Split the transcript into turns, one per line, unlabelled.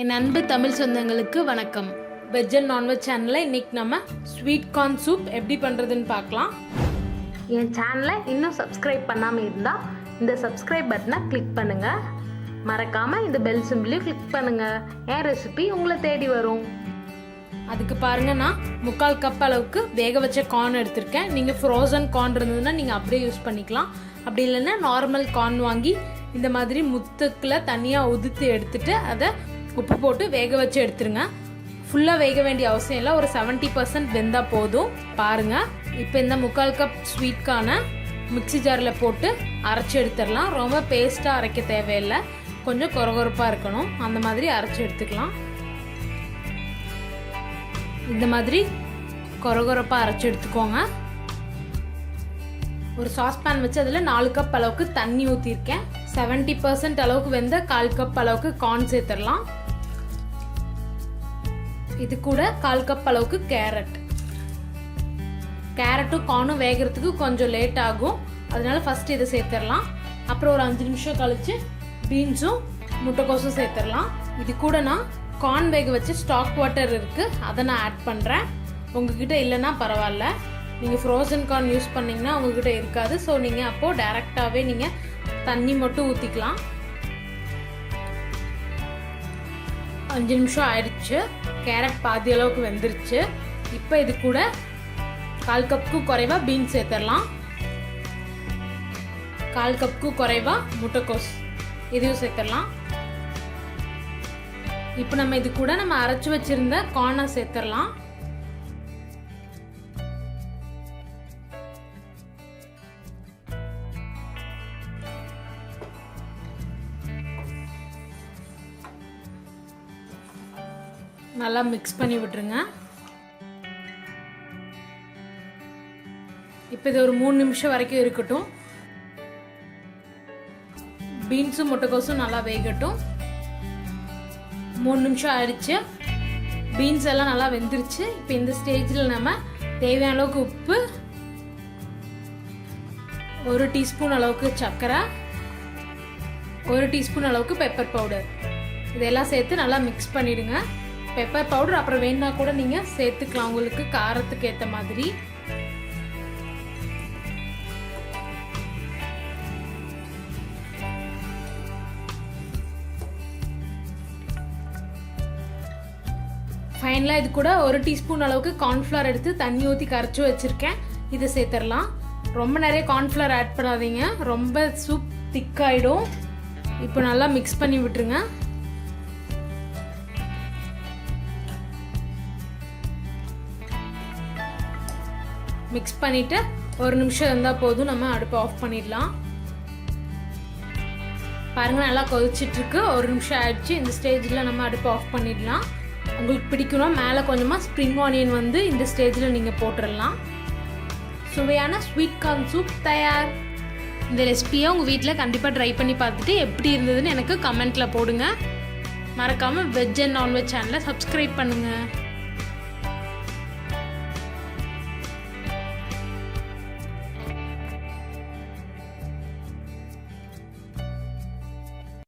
என் அன்பு தமிழ் சொந்தங்களுக்கு வணக்கம். வெஜ் அண்ட் நான்வெஜ் சேனலில் இன்றைக்கி நம்ம ஸ்வீட் கார்ன் சூப் எப்படி பண்ணுறதுன்னு பார்க்கலாம்.
என் சேனலை இன்னும் சப்ஸ்கிரைப் பண்ணாமல் இருந்தால் இந்த சப்ஸ்கிரைப் பட்டனை கிளிக் பண்ணுங்கள். மறக்காமல் இந்த பெல் சிம்பிளையும் கிளிக் பண்ணுங்கள். என் ரெசிபி உங்களை தேடி வரும்.
அதுக்கு பாருங்கள், நான் 3/4 கப் அளவுக்கு வேக வச்ச கார்ன் எடுத்திருக்கேன். நீங்கள் ஃப்ரோசன் கார்ன் இருந்ததுன்னா நீங்கள் அப்படியே யூஸ் பண்ணிக்கலாம். அப்படி இல்லைன்னா நார்மல் கார்ன் வாங்கி இந்த மாதிரி முத்துக்களை தனியாக உதுத்து எடுத்துட்டு அதை உப்பு போட்டு வேக வச்சு எடுத்துருங்க. ஃபுல்லாக வேக வேண்டிய அவசியம் இல்லை, ஒரு 70% வெந்தால் போதும். பாருங்கள், இப்போ இந்த 3/4 கப் ஸ்வீட் கார்னை மிக்ஸி ஜாரில் போட்டு அரைச்சி எடுத்துடலாம். ரொம்ப பேஸ்ட்டாக அரைக்க தேவையில்லை, கொஞ்சம் கொரகொரப்பாக இருக்கணும், அந்த மாதிரி அரைச்சி எடுத்துக்கலாம். இந்த மாதிரி கொரகொரப்பாக அரைச்சி எடுத்துக்கோங்க. ஒரு சாஸ்பேன் வச்சு அதில் 4 கப் அளவுக்கு தண்ணி ஊற்றிருக்கேன். 70% அளவுக்கு வெந்த 1/4 கப் அளவுக்கு கார்ன் சேர்த்துடலாம். இது கூட 1/4 கப் அளவுக்கு கேரட்டும் கார்னும் வேகிறதுக்கு கொஞ்சம் லேட் ஆகும், அதனால ஃபர்ஸ்ட் இதை சேர்த்துடலாம். அப்புறம் ஒரு 5 நிமிஷம் கழிச்சு பீன்ஸும் முட்டைக்கோசும் சேர்த்துடலாம். இது கூட நான் கார்ன் வேக வச்சு ஸ்டாக் வாட்டர் இருக்கு, அதை நான் ஆட் பண்ணுறேன். உங்ககிட்ட இல்லைன்னா பரவாயில்ல, நீங்கள் ஃப்ரோசன் கார்ன் யூஸ் பண்ணிங்கன்னா உங்ககிட்ட இருக்காது. ஸோ நீங்கள் அப்போது டைரெக்டாகவே நீங்கள் தண்ணி மட்டும் ஊற்றிக்கலாம். 5 நிமிஷம் ஆயிடுச்சு, கேரட் பாதி அளவுக்கு வெந்துருச்சு. இப்போ இது கூட 1/4 கப்புக்கு குறைவாக பீன்ஸ் சேர்த்துடலாம். 1/4 கப்புக்கு குறைவாக முட்டைக்கோஸ் இதையும் சேர்த்துடலாம். இப்போ நம்ம இது கூட நம்ம அரைச்சி வச்சிருந்த கார்னை சேர்த்துடலாம். நல்லா மிக்ஸ் பண்ணி விட்டுருங்க. இப்போ இது ஒரு 3 நிமிஷம் வரைக்கும் இருக்கட்டும். பீன்ஸும் முட்டைக்கோசும் நல்லா வேகட்டும். 3 நிமிஷம் ஆயிடுச்சு, பீன்ஸ் எல்லாம் நல்லா வெந்துருச்சு. இப்போ இந்த ஸ்டேஜில் நம்ம தேவையான அளவுக்கு உப்பு, 1 டீஸ்பூன் அளவுக்கு சர்க்கரை, 1 டீஸ்பூன் அளவுக்கு பெப்பர் பவுடர் இதெல்லாம் சேர்த்து நல்லா மிக்ஸ் பண்ணிடுங்க. பெப்பர் பவுடர் அப்புறம் வேணா கூட நீங்கள் சேர்த்துக்கலாம், உங்களுக்கு காரத்துக்கு ஏற்ற மாதிரி. ஃபைனலாக இது கூட 1 டீஸ்பூன் அளவுக்கு கார்ன்ஃப்ளவர் எடுத்து தண்ணி ஊற்றி கரைச்சி வச்சுருக்கேன், இதை சேர்த்துடலாம். ரொம்ப நிறைய கார்ன்ஃப்ளவர் ஆட் பண்ணாதீங்க, ரொம்ப சூப் திக்காயிடும். இப்போ நல்லா மிக்ஸ் பண்ணி விட்டுருங்க. மிக்ஸ் பண்ணிவிட்டு 1 நிமிஷம் இருந்தால் போதும், நம்ம அடுப்பை ஆஃப் பண்ணிடலாம். பாருங்கள், நல்லா கொதிச்சிட்ருக்கு, 1 நிமிஷம் ஆயிடுச்சு. இந்த ஸ்டேஜில் நம்ம அடுப்பை ஆஃப் பண்ணிடலாம். உங்களுக்கு பிடிக்கணும் மேலே கொஞ்சமாக ஸ்ப்ரிங் ஆனியன் வந்து இந்த ஸ்டேஜில் நீங்கள் போட்டுடலாம். சுவையான ஸ்வீட் கார்ன் சூப் தயார். இந்த ரெசிபியை உங்கள் வீட்டில் கண்டிப்பாக ட்ரை பண்ணி பார்த்துட்டு எப்படி இருந்ததுன்னு எனக்கு கமெண்ட்டில் போடுங்க. மறக்காமல் வெஜ் அண்ட் நான்வெஜ் சேனலை சப்ஸ்கிரைப் பண்ணுங்கள்.